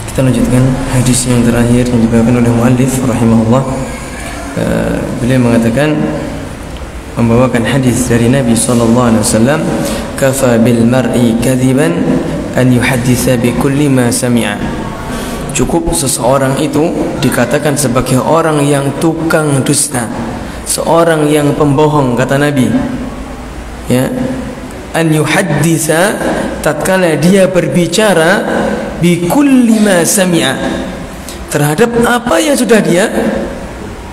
Kita lanjutkan hadis yang terakhir yang dibawakan oleh muallif rahimahullah. Beliau mengatakan, membawakan hadis dari Nabi sallallahu alaihi wasallam, kafa bil mar'i kadziban an yuhadditsa bi kulli ma sami'a. Cukup seseorang itu dikatakan sebagai orang yang tukang dusta, seorang yang pembohong, kata Nabi, ya, an yuhadditsa, tatkala dia berbicara, bi kulli ma sami'a, terhadap apa yang sudah dia,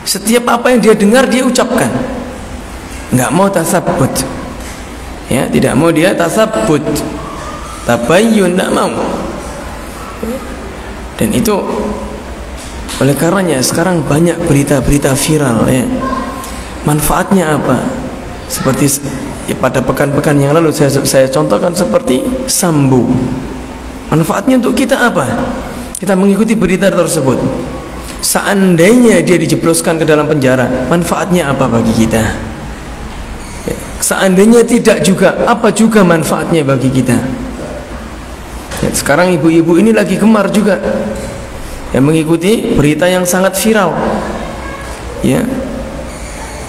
setiap apa yang dia dengar dia ucapkan. Enggak mau tasabbut, ya, tidak mau dia tasabbut, tabayyun, enggak mau. Dan itu oleh karenanya sekarang banyak berita-berita viral, ya. Manfaatnya apa? Seperti ya, pada pekan-pekan yang lalu saya contohkan seperti Sambo. Manfaatnya untuk kita apa? Kita mengikuti berita tersebut. Seandainya dia dijebloskan ke dalam penjara, manfaatnya apa bagi kita? Ya, seandainya tidak juga, apa juga manfaatnya bagi kita? Ya, sekarang ibu-ibu ini lagi gemar juga yang mengikuti berita yang sangat viral, ya,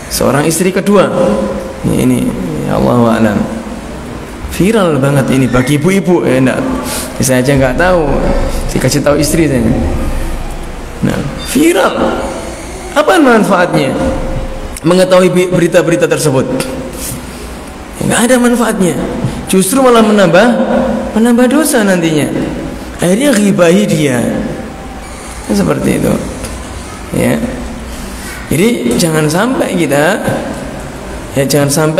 seorang istri kedua. Ini ya Allah a'lam, viral banget ini bagi ibu-ibu. Saya aja nggak tahu, dikasih tahu istri saya. Nah, viral. Apa manfaatnya mengetahui berita-berita tersebut? Nggak ada manfaatnya, justru malah menambah dosa nantinya. Akhirnya ghibahi dia, seperti itu, ya. Jadi jangan sampai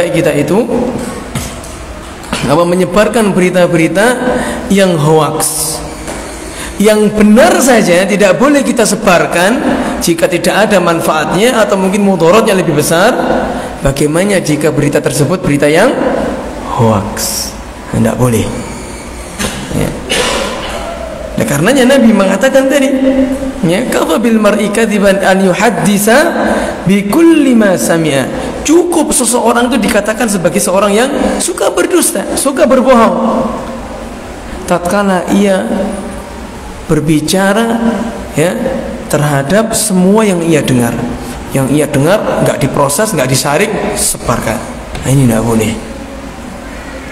kita itu menyebarkan berita-berita yang hoax. Yang benar saja tidak boleh kita sebarkan jika tidak ada manfaatnya atau mungkin mudaratnya lebih besar. Bagaimana jika berita tersebut berita yang hoax? Tidak boleh, ya. Nah, karenanya Nabi mengatakan tadi, ya, kafa bil mar'i kadziban an yuhaddisa bi kulli ma sami'a. Cukup seseorang itu dikatakan sebagai seorang yang suka berdusta, suka berbohong, tatkala ia berbicara, ya, terhadap semua yang ia dengar. Yang ia dengar enggak diproses, enggak disaring, sebarkan. Nah, ini tidak boleh.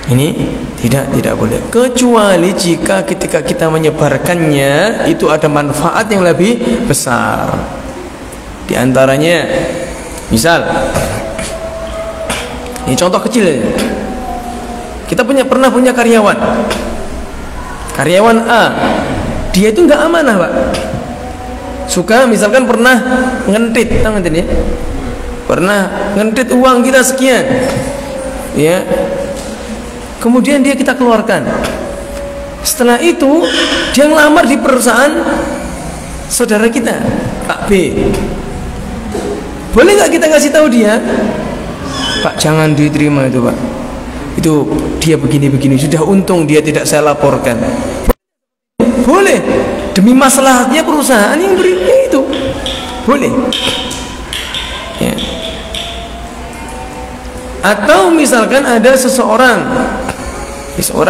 Ini tidak boleh, kecuali jika ketika kita menyebarkannya itu ada manfaat yang lebih besar. Di antaranya, misal, ini contoh kecil ya. Kita pernah punya karyawan Karyawan A, dia itu nggak amanah, Pak. Suka misalkan pernah ngentit, tahu ngentit ya? Pernah ngentit uang kita sekian, ya. Kemudian kita keluarkan. Setelah itu dia ngelamar di perusahaan saudara kita, Pak B. Boleh nggak kita kasih tahu dia, Pak, jangan diterima itu, Pak. Itu dia begini-begini, sudah untung dia tidak saya laporkan. Boleh, demi maslahatnya perusahaan yang berinya itu boleh, ya. Atau misalkan ada seseorang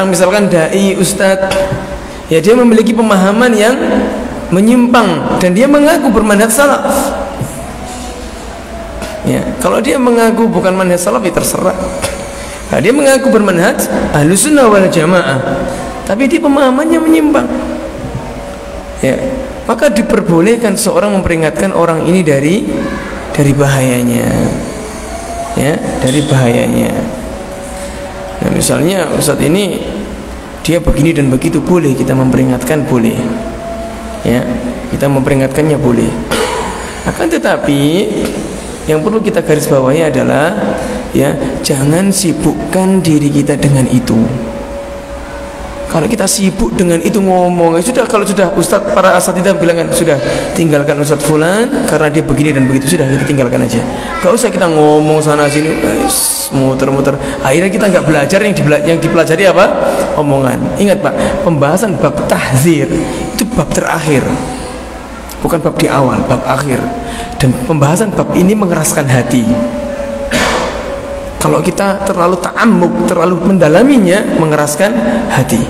misalkan dai, ustadz, ya, dia memiliki pemahaman yang menyimpang dan dia mengaku bermanhaj salaf, ya. Kalau dia mengaku bukan manhaj salaf, ya terserah. Nah, dia mengaku bermanhaj Ahlussunnah wal Jamaah, tapi dia pemahamannya menyimpang, ya, maka diperbolehkan seorang memperingatkan orang ini dari bahayanya, ya, dari bahayanya. Nah, misalnya Ustaz ini dia begini dan begitu, boleh kita memperingatkan, boleh, ya, kita memperingatkannya boleh. Akan tetapi yang perlu kita garis bawahi adalah, ya, jangan sibukkan diri kita dengan itu. Kalau kita sibuk dengan itu ngomong, ya sudah, kalau sudah Ustadz, para asatidzah bilang, sudah tinggalkan Ustadz Fulan karena dia begini dan begitu, sudah kita tinggalkan aja. Gak usah kita ngomong sana sini, muter-muter. Akhirnya kita nggak belajar yang dipelajari apa? Omongan. Ingat, Pak, pembahasan bab tahzir itu bab terakhir, bukan bab di awal, bab akhir. Dan pembahasan bab ini mengeraskan hati. Kalau kita terlalu ta'ammuk, terlalu mendalaminya, mengeraskan hati,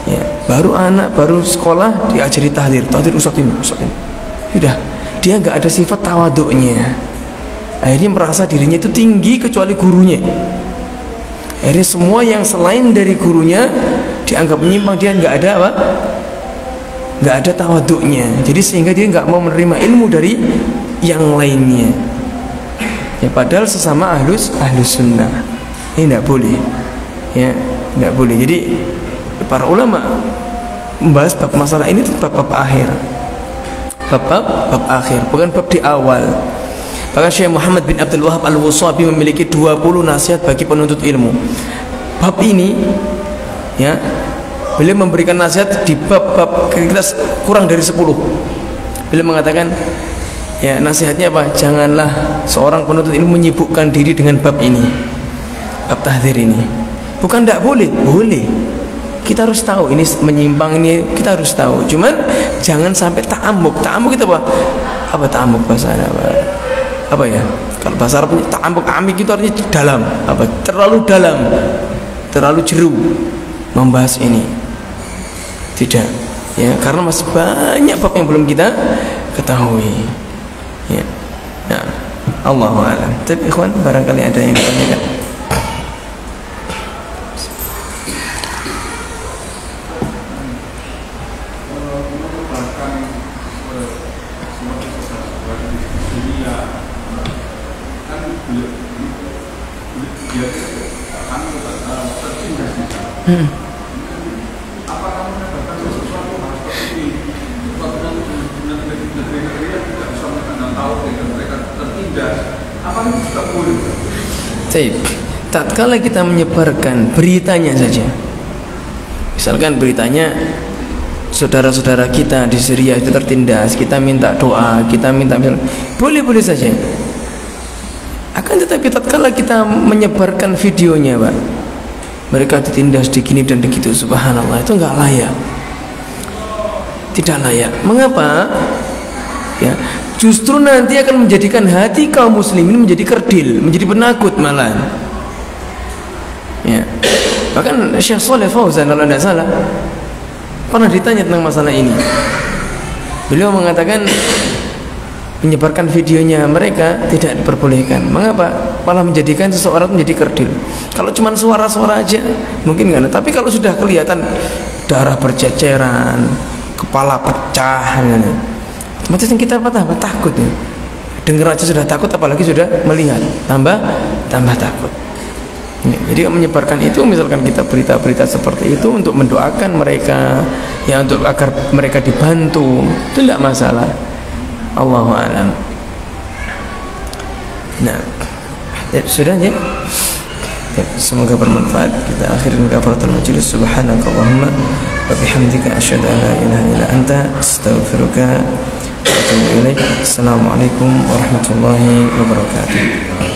ya. Baru sekolah diajari tahdir Ustaz ini. Sudah, dia nggak ada sifat tawaduknya. Akhirnya merasa dirinya itu tinggi kecuali gurunya. Akhirnya semua yang selain dari gurunya dianggap menyimpang, dia nggak ada apa? Nggak ada tawaduknya. Jadi sehingga dia nggak mau menerima ilmu dari yang lainnya. Ya, padahal sesama ahlus sunnah ini tidak boleh, ya, tidak boleh. Jadi para ulama membahas bab masalah ini itu bab akhir, bab akhir, bukan bab di awal. Bahkan Syekh Muhammad bin Abdul Wahab Al-Wasabi memiliki 20 nasihat bagi penuntut ilmu. Bab ini, ya, beliau memberikan nasihat di bab kita kurang dari 10. Beliau mengatakan, ya, nasihatnya apa? Janganlah seorang penuntut ilmu menyibukkan diri dengan bab ini, bab tahdzir ini. Bukan tidak boleh, boleh. Kita harus tahu ini menyimpang, ini kita harus tahu. Cuman jangan sampai ta'ammuk. Ta'ammuk itu apa? Apa ta'ammuk bahasa Arab? Apa ya? Kalau bahasa Arab ta'ammuk, amik itu artinya dalam. Apa? Terlalu dalam, terlalu jeru membahas ini. Tidak, ya, karena masih banyak bab yang belum kita ketahui. Ya. Nah, Allahu a'lam. Tapi ikhwan, barangkali ada yang ditanyakan. Tatkala kita menyebarkan beritanya saja, misalkan beritanya saudara-saudara kita di Syria itu tertindas, kita minta doa, kita minta, boleh-boleh saja. Akan tetapi tatkala kita menyebarkan videonya, Pak, mereka ditindas, digini dan begitu, subhanallah, itu enggak layak, tidak layak. Mengapa? Ya, justru nanti akan menjadikan hati kaum muslimin menjadi kerdil, menjadi penakut malah. Ya. Bahkan Syekh Shalih Fauzan kalau tidak salah pernah ditanya tentang masalah ini. Beliau mengatakan menyebarkan videonya mereka tidak diperbolehkan. Mengapa? Malah menjadikan seseorang menjadi kerdil. Kalau cuma suara-suara aja mungkin enggak, tapi kalau sudah kelihatan darah berceceran, kepala pecah, macam kita takut ya. Dengar aja sudah takut, apalagi sudah melihat, tambah takut. Jadi menyebarkan itu, misalkan kita berita-berita seperti itu untuk mendoakan mereka, ya untuk agar mereka dibantu, itu tidak masalah. Allahu a'lam. Nah, ya, sudah ya. Semoga bermanfaat. Kita akhirin kafaratul majlis. Subhanakallahumma wa bihamdika asyhadu an la ilaha illa anta astaghfiruka wa atubu ilaik. Assalamualaikum warahmatullahi wabarakatuh.